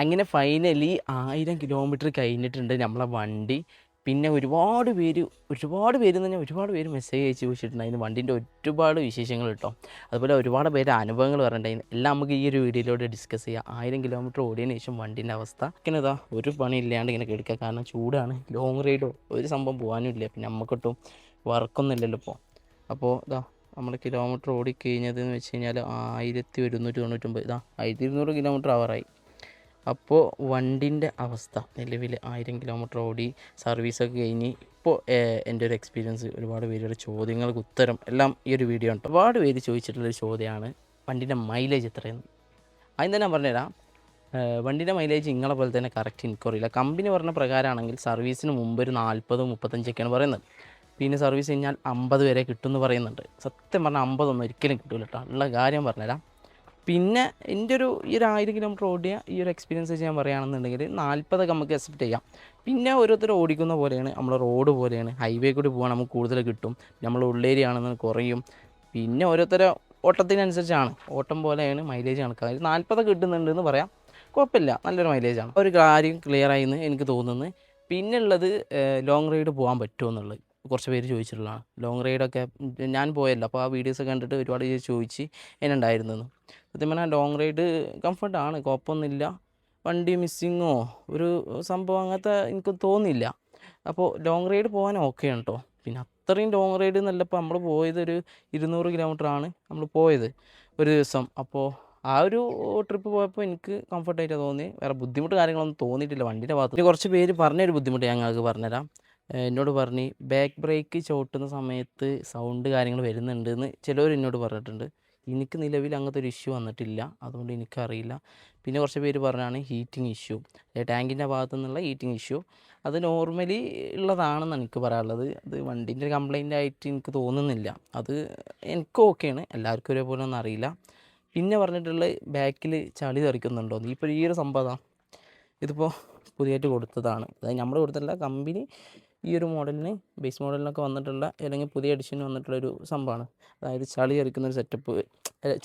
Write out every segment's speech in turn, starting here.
അങ്ങനെ finally 1000 kilometre കഴിഞ്ഞിട്ടുണ്ട് നമ്മളെ വണ്ടി. പിന്നെ ഒരുപാട് പേര് എന്ന് പറഞ്ഞാൽ ഒരുപാട് പേര് മെസ്സേജ് അയച്ച് ചോദിച്ചിട്ടുണ്ടായിരുന്നു വണ്ടീൻ്റെ ഒരുപാട് വിശേഷങ്ങൾ കേട്ടോ. അതുപോലെ ഒരുപാട് പേര് അനുഭവങ്ങൾ പറഞ്ഞിട്ടുണ്ടായിരുന്നു. എല്ലാം നമുക്ക് ഈ ഒരു വീഡിയോയിലൂടെ ഡിസ്കസ് ചെയ്യാം. 1000 കിലോമീറ്റർ ഓടിയതിന് ശേഷം വണ്ടീൻ്റെ അവസ്ഥ ഇങ്ങനെ ഇതാ ഒരു പണി ഇല്ലാണ്ട് ഇങ്ങനെ കിടക്കുക. കാരണം ചൂടാണ്, ലോങ് റൈഡോ ഒരു സംഭവം പോകാനും ഇല്ല. പിന്നെ നമുക്കൊട്ടും വർക്കൊന്നും ഇല്ലല്ലോ ഇപ്പോൾ. അപ്പോൾ ഇതാ നമ്മൾ കിലോമീറ്റർ ഓടിക്കഴിഞ്ഞതെന്ന് വെച്ച് കഴിഞ്ഞാൽ 1199 ഇതാ 1200 കിലോമീറ്റർ ആവാറായി. അപ്പോൾ വണ്ടിൻ്റെ അവസ്ഥ നിലവിൽ 1000 കിലോമീറ്റർ ഓടി സർവീസൊക്കെ കഴിഞ്ഞ് ഇപ്പോൾ എൻ്റെ ഒരു എക്സ്പീരിയൻസ്, ഒരുപാട് പേരുടെ ചോദ്യങ്ങൾക്ക് ഉത്തരം എല്ലാം ഈ ഒരു വീഡിയോ ഉണ്ട്. ഒരുപാട് പേര് ചോദിച്ചിട്ടുള്ളൊരു ചോദ്യമാണ് വണ്ടീൻ്റെ മൈലേജ് എത്രയെന്ന്. ആദ്യം തന്നെ പറഞ്ഞുതരാം, വണ്ടീൻ്റെ മൈലേജ് നിങ്ങളെ പോലെ തന്നെ കറക്റ്റ് എനിക്കറിയില്ല. കമ്പനി പറഞ്ഞ പ്രകാരമാണെങ്കിൽ സർവീസിന് മുമ്പ് ഒരു 40-35ഒക്കെയാണ് പറയുന്നത്. പിന്നെ സർവീസ് കഴിഞ്ഞാൽ 50 വരെ കിട്ടുമെന്ന് പറയുന്നുണ്ട്. സത്യം പറഞ്ഞാൽ 50 ഒരിക്കലും കിട്ടില്ല കേട്ടോ, ഉള്ള കാര്യം പറഞ്ഞുതരാം. പിന്നെ എൻ്റെ ഈ ഒരു 1000 കിലോമീറ്റർ ഓടിയ ഈ ഒരു എക്സ്പീരിയൻസ് വെച്ച് ഞാൻ പറയുകയാണെന്നുണ്ടെങ്കിൽ 40 നമുക്ക് അക്സെപ്റ്റ് ചെയ്യാം. പിന്നെ ഓരോരുത്തർ ഓടിക്കുന്ന പോലെയാണ്, നമ്മൾ റോഡ് പോലെയാണ്, ഹൈവേ കൂടി പോകാൻ നമുക്ക് കൂടുതൽ കിട്ടും, നമ്മൾ ഉള്ളേരിയ ആണെന്ന് കുറയും. പിന്നെ ഓരോരുത്തരെ ഓട്ടത്തിനനുസരിച്ചാണ്, ഓട്ടം പോലെയാണ് മൈലേജ് കണക്കാക്കുക. 40 കിട്ടുന്നുണ്ടെന്ന് പറയാം, കുഴപ്പമില്ല, നല്ലൊരു മൈലേജാണ്. ഒരു കാര്യം ക്ലിയർ ആയി എന്ന് എനിക്ക് തോന്നുന്നത്. പിന്നെ ഉള്ളത് ലോങ് റൈഡ് പോകാൻ പറ്റുമോ എന്നുള്ളത് കുറച്ച് പേര് ചോദിച്ചിട്ടുള്ളതാണ്. ലോങ് റൈഡൊക്കെ ഞാൻ പോയല്ലോ, അപ്പോൾ ആ വീഡിയോസ് കണ്ടിട്ട് ഒരുപാട് ചോദിച്ച് എന്നുണ്ടായിരുന്നെന്ന്. സത്യം പറഞ്ഞാൽ ലോങ് റൈഡ് കംഫർട്ടാണ്, കുഴപ്പമൊന്നുമില്ല. വണ്ടി മിസ്സിങ്ങോ ഒരു സംഭവം അങ്ങനത്തെ എനിക്ക് തോന്നിയില്ല. അപ്പോൾ ലോങ് റൈഡ് പോകാൻ ഓക്കെയാണ് കേട്ടോ. പിന്നെ അത്രയും ലോങ് റൈഡ് എന്നല്ല, ഇപ്പോൾ നമ്മൾ പോയത് ഒരു 200 കിലോമീറ്ററാണ് നമ്മൾ പോയത് ഒരു ദിവസം. അപ്പോൾ ആ ഒരു ട്രിപ്പ് പോയപ്പോൾ എനിക്ക് കംഫർട്ടായിട്ടാണ് തോന്നി, വേറെ ബുദ്ധിമുട്ട് കാര്യങ്ങളൊന്നും തോന്നിയിട്ടില്ല വണ്ടിയുടെ ഭാഗത്ത്. കുറച്ച് പേര് പറഞ്ഞൊരു ബുദ്ധിമുട്ട് ഞങ്ങൾക്ക് പറഞ്ഞുതരാം. എന്നോട് പറഞ്ഞ് ബാക്ക് ബ്രേക്ക് ചവിട്ടുന്ന സമയത്ത് സൗണ്ട് കാര്യങ്ങൾ വരുന്നുണ്ടെന്ന് ചിലവർ എന്നോട് പറഞ്ഞിട്ടുണ്ട്. എനിക്ക് നിലവിൽ അങ്ങനത്തെ ഒരു ഇഷ്യൂ വന്നിട്ടില്ല, അതുകൊണ്ട് എനിക്കറിയില്ല. പിന്നെ കുറച്ച് പേര് പറഞ്ഞാണ് ഹീറ്റിംഗ് ഇഷ്യൂ, ടാങ്കിൻ്റെ ഭാഗത്തു നിന്നുള്ള ഹീറ്റിംഗ് ഇഷ്യൂ. അത് നോർമലി ഉള്ളതാണെന്നാണ് എനിക്ക് പറയാനുള്ളത്. അത് വണ്ടീൻ്റെ കംപ്ലൈൻ്റ് ആയിട്ട് എനിക്ക് തോന്നുന്നില്ല. അത് എനിക്ക് ഓക്കെയാണ്, എല്ലാവർക്കും ഒരേപോലെ ഒന്നും അറിയില്ല. പിന്നെ പറഞ്ഞിട്ടുള്ളത് ബാക്കിൽ ചളി തെറിക്കുന്നുണ്ടോ. ഇപ്പോൾ ഈ ഒരു സംഭവം ഇതിപ്പോൾ പുതിയതായിട്ട് കൊടുത്തതാണ്, അതായത് നമ്മൾ കൊടുത്തില്ല, കമ്പനി ഈ ഒരു മോഡലിന് ബേസ് മോഡലിനൊക്കെ വന്നിട്ടുള്ള അല്ലെങ്കിൽ പുതിയ എഡിഷന് വന്നിട്ടുള്ളൊരു സംഭവമാണ്. അതായത് ചളി തെറിക്കുന്നൊരു സെറ്റപ്പ്,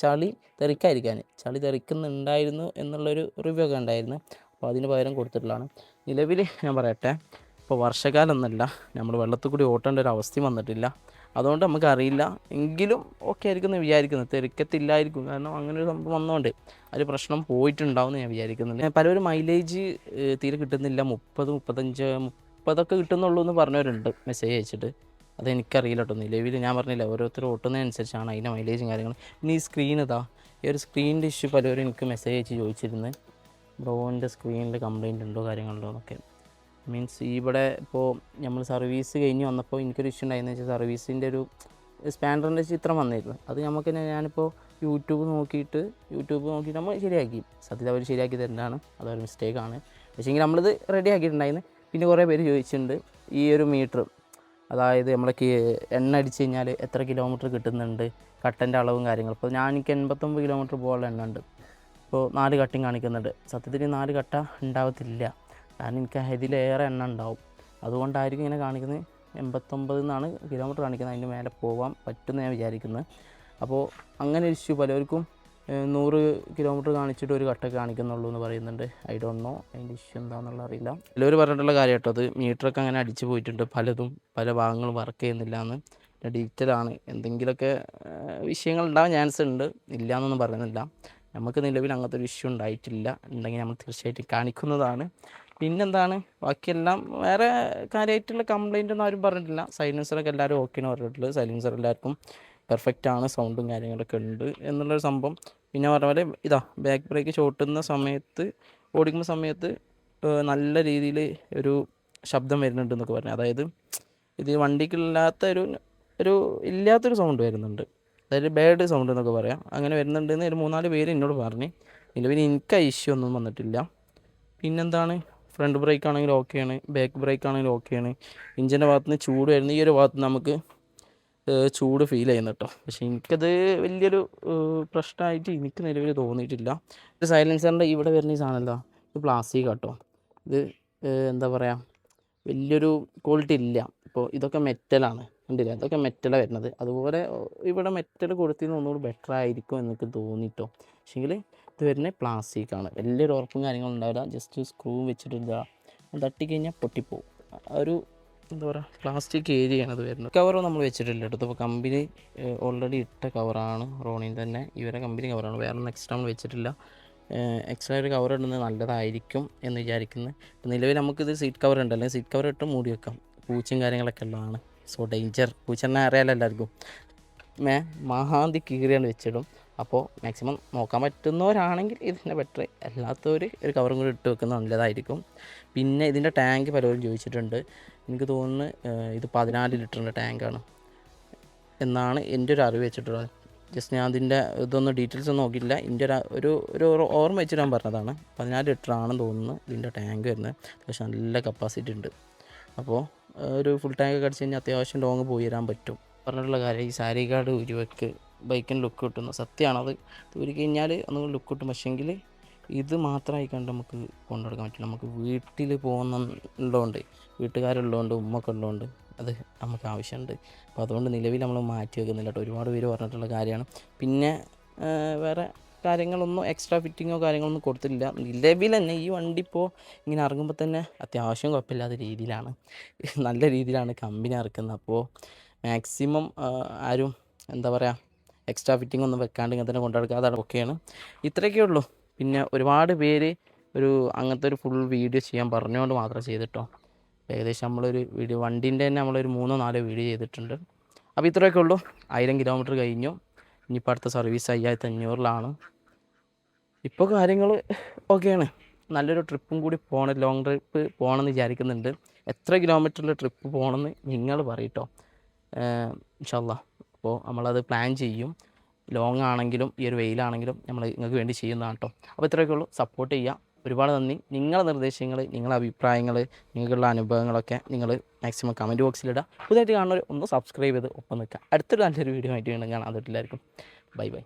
ചളി തെറിക്കാതിരിക്കാൻ, ചളി തെറിക്കുന്നുണ്ടായിരുന്നു എന്നുള്ളൊരു റിവ്യൂ ഒക്കെ ഉണ്ടായിരുന്നു. അപ്പോൾ അതിന് പകരം കൊടുത്തിട്ടുള്ളതാണ്. നിലവിൽ ഞാൻ പറയട്ടെ, ഇപ്പോൾ വർഷകാലം ഒന്നല്ല, നമ്മൾ വെള്ളത്തിൽ കൂടി ഓട്ടേണ്ട ഒരു അവസ്ഥയും വന്നിട്ടില്ല. അതുകൊണ്ട് നമുക്കറിയില്ല, എങ്കിലും ഓക്കെ ആയിരിക്കും എന്ന് വിചാരിക്കുന്നത്. തെറിക്കത്തില്ലായിരിക്കും, കാരണം അങ്ങനെ ഒരു സംഭവം വന്നുകൊണ്ട് ഒരു പ്രശ്നം പോയിട്ടുണ്ടാവും എന്ന് ഞാൻ വിചാരിക്കുന്നുണ്ട്. പലരും മൈലേജ് തീരെ കിട്ടുന്നില്ല, 30-35-30ഒക്കെ കിട്ടുന്നുള്ളൂ എന്ന് പറഞ്ഞവരുണ്ട് മെസ്സേജ് അയച്ചിട്ട്. അതെനിക്കറിയില്ല കേട്ടോ. നിലവിൽ ഞാൻ പറഞ്ഞില്ല, ഓരോരുത്തർ ഓട്ടുന്നതനുസരിച്ചാണ് അതിൻ്റെ മൈലേജും കാര്യങ്ങളും. ഇനി ഈ സ്ക്രീൻ ഇതാ, ഈ ഒരു സ്ക്രീനിൻ്റെ ഇഷ്യൂ പലരും എനിക്ക് മെസ്സേജ് അയച്ച് ചോദിച്ചിരുന്നു, ബ്രോൻ്റെ സ്ക്രീനിൽ കംപ്ലയിൻ്റ് ഉണ്ടോ കാര്യങ്ങളുണ്ടോ എന്നൊക്കെ. മീൻസ് ഇവിടെ ഇപ്പോൾ നമ്മൾ സർവീസ് കഴിഞ്ഞ് വന്നപ്പോൾ എനിക്കൊരു ഇഷ്യൂ ഉണ്ടായെന്ന് വെച്ചാൽ സർവീസിൻ്റെ ഒരു സ്പാൻഡറിൻ്റെ ചിത്രം വന്നിരുന്നു. അത് നമുക്ക് തന്നെ ഞാനിപ്പോൾ യൂട്യൂബ് നോക്കിയിട്ട് നമ്മൾ ശരിയാക്കി. സത്യത്തിൽ അവർ ശരിയാക്കി തരേണ്ടതാണ്, അതൊരു മിസ്റ്റേക്കാണ്. പക്ഷേങ്കിൽ നമ്മളിത് റെഡി ആക്കിയിട്ടുണ്ടായിരുന്നു. പിന്നെ കുറേ പേര് ചോദിച്ചിട്ടുണ്ട് ഈ ഒരു മീറ്റർ, അതായത് നമ്മളെ എണ്ണ അടിച്ച് കഴിഞ്ഞാൽ എത്ര കിലോമീറ്റർ കിട്ടുന്നുണ്ട്, കട്ടൻ്റെ അളവും കാര്യങ്ങളും. ഇപ്പോൾ എനിക്ക് 89 കിലോമീറ്റർ പോകാനുള്ള എണ്ണ ഉണ്ട്. ഇപ്പോൾ 4 കട്ടിങ് കാണിക്കുന്നുണ്ട്. സത്യത്തിൽ 4 കട്ട ഉണ്ടാവത്തില്ല, കാരണം എനിക്ക് ഇതിലേറെ എണ്ണ ഉണ്ടാവും. അതുകൊണ്ടായിരിക്കും ഇങ്ങനെ കാണിക്കുന്നത്. 89 എന്നാണ് കിലോമീറ്റർ കാണിക്കുന്നത്, അതിൻ്റെ മേലെ പോകാൻ പറ്റുമെന്ന് ഞാൻ വിചാരിക്കുന്നത്. അപ്പോൾ അങ്ങനെ ഒരു ഇഷ്യൂ പലർക്കും 100 കിലോമീറ്റർ കാണിച്ചിട്ട് ഒരു കട്ടൊക്കെ കാണിക്കുന്നുള്ളൂ എന്ന് പറയുന്നുണ്ട്. ഐ ഡോണ്ട് നോ അതിൻ്റെ ഇഷ്യൂ എന്താണെന്നുള്ള അറിയില്ല. എല്ലാവരും പറഞ്ഞിട്ടുള്ള കാര്യം കേട്ടോ, അത് മീറ്ററൊക്കെ അങ്ങനെ അടിച്ചു പോയിട്ടുണ്ട്, പല ഭാഗങ്ങളും വർക്ക് ചെയ്യുന്നില്ല എന്ന്. ഡിജിറ്റലാണ്, എന്തെങ്കിലുമൊക്കെ വിഷയങ്ങൾ ഉണ്ടാവാൻ ചാൻസ് ഉണ്ട്, ഇല്ല എന്നൊന്നും പറയുന്നില്ല. നമുക്ക് നിലവിൽ അങ്ങനത്തെ ഒരു ഇഷ്യൂ ഉണ്ടായിട്ടില്ല, ഉണ്ടെങ്കിൽ നമ്മൾ തീർച്ചയായിട്ടും കാണിക്കുന്നതാണ്. പിന്നെന്താണ് ബാക്കിയെല്ലാം വേറെ കാര്യമായിട്ടുള്ള കംപ്ലയിൻ്റ് ഒന്നും ആരും പറഞ്ഞിട്ടില്ല. സൈലൻസറൊക്കെ എല്ലാവരും ഓക്കെയാണ് പറഞ്ഞിട്ടുള്ളത്. സൈലൻസർ എല്ലാവർക്കും പെർഫെക്റ്റ് ആണ്, സൗണ്ടും കാര്യങ്ങളൊക്കെ ഉണ്ട് എന്നുള്ളൊരു സംഭവം. പിന്നെ പറഞ്ഞ പോലെ ഇതാ ബാക്ക് ബ്രേക്ക് ചോട്ടുന്ന സമയത്ത്, ഓടിക്കുന്ന സമയത്ത് നല്ല രീതിയിൽ ഒരു ശബ്ദം വരുന്നുണ്ട് എന്നൊക്കെ പറഞ്ഞു. അതായത് ഇത് വണ്ടിക്കില്ലാത്ത ഒരു ഇല്ലാത്തൊരു സൗണ്ട് വരുന്നുണ്ട്, അതായത് ബാഡ് സൗണ്ട് എന്നൊക്കെ പറയാം. അങ്ങനെ വരുന്നുണ്ടെന്ന് ഒരു 3-4 പേര് എന്നോട് പറഞ്ഞ്. നിലവിൽ എനിക്ക് ഇഷ്യൂ ഒന്നും വന്നിട്ടില്ല. പിന്നെന്താണ്, ഫ്രണ്ട് ബ്രേക്ക് ആണെങ്കിൽ ഓക്കെയാണ്, ബാക്ക് ബ്രേക്ക് ആണെങ്കിൽ ഓക്കെയാണ്. ഇഞ്ചിൻ്റെ ഭാഗത്ത് നിന്ന് ചൂട് വരുന്ന ഈ ഒരു ഭാഗത്ത് നമുക്ക് ചൂട് ഫീൽ ചെയ്യുന്നു കേട്ടോ. പക്ഷേ എനിക്കത് വലിയൊരു പ്രശ്നമായിട്ട് എനിക്ക് നിലവിൽ തോന്നിയിട്ടില്ല. ഒരു സൈലൻസറിൻ്റെ ഇവിടെ വരുന്ന ഈ സാധനമല്ലോ, ഇത് പ്ലാസ്റ്റിക് കേട്ടോ. ഇത് എന്താ പറയുക, വലിയൊരു ക്വാളിറ്റി ഇല്ല. ഇപ്പോൾ ഇതൊക്കെ മെറ്റലാണ്, കണ്ടില്ല, ഇതൊക്കെ മെറ്റലാണ് വരുന്നത്. അതുപോലെ ഇവിടെ മെറ്റൽ കൊടുത്തിരുന്ന ഒന്നുകൂടി ബെറ്റർ ആയിരിക്കും എന്നൊക്കെ തോന്നിയിട്ടോ. പക്ഷേങ്കിൽ ഇത് വരുന്നത് പ്ലാസ്റ്റിക്കാണ്. വലിയൊരു ഉറപ്പും കാര്യങ്ങളും ഉണ്ടാവില്ല. ജസ്റ്റ് സ്ക്രൂ വെച്ചിട്ടില്ല, തട്ടിക്കഴിഞ്ഞാൽ പൊട്ടിപ്പോവും. ഒരു എന്താ പറയുക, പ്ലാസ്റ്റിക് ഏരിയയാണ് അത് വരുന്നത്. കവർ നമ്മൾ വെച്ചിട്ടില്ല കേട്ടോ. ഇപ്പോൾ കമ്പനി ഓൾറെഡി ഇട്ട കവറാണ്, റോണിൻ തന്നെ ഇവരെ കമ്പനി കവറാണ്, വേറെ ഒന്നും എക്സ്ട്രാ നമ്മൾ വെച്ചിട്ടില്ല. എക്സ്ട്രാ ഒരു കവർ ഇടുന്നത് നല്ലതായിരിക്കും എന്ന് വിചാരിക്കുന്നത്. നിലവിൽ നമുക്കിത് സീറ്റ് കവർ ഉണ്ടല്ലോ, സീറ്റ് കവർ ഇട്ട് മൂടി വെക്കാം. പൂച്ചയും കാര്യങ്ങളൊക്കെ ഉള്ളതാണ്. So danger. പൂച്ചെന്നെ അറിയാലോ എല്ലാവർക്കും. മഹാന്തി കീറിയാണ് വെച്ചിടും. അപ്പോൾ മാക്സിമം നോക്കാൻ പറ്റുന്നവരാണെങ്കിൽ ഇതിൻ്റെ ബെറ്റർ, അല്ലാത്തവർ ഒരു കവറും കൂടി ഇട്ട് വെക്കുന്നത് നല്ലതായിരിക്കും. പിന്നെ ഇതിൻ്റെ ടാങ്ക് പലരും ചോദിച്ചിട്ടുണ്ട്. എനിക്ക് തോന്നുന്നു ഇത് 14 ലിറ്ററിൻ്റെ ടാങ്കാണ് എന്നാണ് എൻ്റെ ഒരു അറിവ് വെച്ചിട്ടുള്ളത്. ജസ്റ്റ് ഞാൻ അതിൻ്റെ ഇതൊന്നും ഡീറ്റെയിൽസ് ഒന്നും നോക്കിയില്ല. എൻ്റെ ഒരു ഓർമ്മ വെച്ചിട്ട് ഞാൻ പറഞ്ഞതാണ്. 14 ലിറ്റർ ആണെന്ന് തോന്നുന്നു ഇതിൻ്റെ ടാങ്ക് വരുന്നത്. അത്യാവശ്യം നല്ല കപ്പാസിറ്റി ഉണ്ട്. അപ്പോൾ ഒരു ഫുൾ ടാങ്ക് ഒക്കെ അടിച്ച് കഴിഞ്ഞാൽ അത്യാവശ്യം ലോങ് പോയി വരാൻ പറ്റും. പറഞ്ഞിട്ടുള്ള കാര്യം, ഈ സാരി കാർഡ് ഉരുവക്ക് ബൈക്കിന് ലുക്ക് കിട്ടുന്നു. സത്യമാണത്. ഊരി കഴിഞ്ഞാൽ ഒന്നും ലുക്ക് കിട്ടും. പക്ഷേങ്കിൽ ഇത് മാത്രമായി കണ്ട് നമുക്ക് കൊണ്ടുനടക്കാൻ പറ്റില്ല. നമുക്ക് വീട്ടിൽ പോകുന്നുള്ളതുകൊണ്ട്, വീട്ടുകാരുള്ളതുകൊണ്ട്, ഉമ്മൊക്കെ ഉള്ളതുകൊണ്ട് അത് നമുക്ക് ആവശ്യമുണ്ട്. അപ്പോൾ അതുകൊണ്ട് നിലവിൽ നമ്മൾ മാറ്റി വെക്കുന്നില്ല കേട്ടോ. ഒരുപാട് പേര് പറഞ്ഞിട്ടുള്ള കാര്യമാണ്. പിന്നെ വേറെ കാര്യങ്ങളൊന്നും എക്സ്ട്രാ ഫിറ്റിങ്ങോ കാര്യങ്ങളൊന്നും കൊടുത്തില്ല. നിലവിൽ തന്നെ ഈ വണ്ടി ഇപ്പോൾ ഇങ്ങനെ ഇറങ്ങുമ്പോൾ തന്നെ അത്യാവശ്യം കുഴപ്പമില്ലാത്ത രീതിയിലാണ്, നല്ല രീതിയിലാണ് കമ്പനി ഇറക്കുന്നത്. അപ്പോൾ മാക്സിമം ആരും എന്താ പറയുക, എക്സ്ട്രാ ഫിറ്റിംഗ് ഒന്നും വെക്കാണ്ട് ഇങ്ങനെ തന്നെ കൊണ്ടുനടക്കുക. അതാണ് ഓക്കെയാണ്. ഇത്രയൊക്കെ ഉള്ളൂ. പിന്നെ ഒരുപാട് പേര് അങ്ങനത്തെ ഒരു ഫുൾ വീഡിയോ ചെയ്യാൻ പറഞ്ഞുകൊണ്ട് മാത്രം ചെയ്തിട്ടോ. ഏകദേശം നമ്മളൊരു വീഡിയോ വണ്ടീൻ്റെ തന്നെ നമ്മളൊരു 3-4 വീഡിയോ ചെയ്തിട്ടുണ്ട്. അപ്പോൾ ഇത്രയൊക്കെ ഉള്ളൂ. 1000 കിലോമീറ്റർ കഴിഞ്ഞു. ഇനിയിപ്പോൾ അടുത്ത സർവീസ് 5500-ലാണ്. ഇപ്പോൾ കാര്യങ്ങൾ ഓക്കെയാണ്. നല്ലൊരു ട്രിപ്പും കൂടി പോകണം, ലോങ് ട്രിപ്പ് പോകണമെന്ന് വിചാരിക്കുന്നുണ്ട്. എത്ര കിലോമീറ്ററിൽ ട്രിപ്പ് പോകണമെന്ന് നിങ്ങൾ പറയട്ടോ, ഇൻഷാ അല്ലാഹ്. അപ്പോൾ നമ്മളത് പ്ലാൻ ചെയ്യും. ലോങ് ആണെങ്കിലും ഈ ഒരു വെയിലാണെങ്കിലും നമ്മൾ നിങ്ങൾക്ക് വേണ്ടി ചെയ്യുന്നതാണ് കേട്ടോ. അപ്പോൾ ഇത്രയൊക്കെ ഉള്ളൂ. സപ്പോർട്ട് ചെയ്യുക. ഒരുപാട് നന്ദി. നിങ്ങളുടെ നിർദ്ദേശങ്ങൾ, നിങ്ങളുടെ അഭിപ്രായങ്ങൾ, നിങ്ങൾക്കുള്ള അനുഭവങ്ങളൊക്കെ നിങ്ങൾ മാക്സിമം കമൻറ്റ് ബോക്സിലിടുക. പുതിയതായിട്ട് കാണുന്നവർ ഒന്ന് സബ്സ്ക്രൈബ് ചെയ്ത് ഒപ്പം നിൽക്കുക. അടുത്തൊരു നല്ലൊരു വീഡിയോ ആയിട്ട് വീണ്ടും കാണാം. അതെല്ലാവർക്കും ബൈ ബൈ.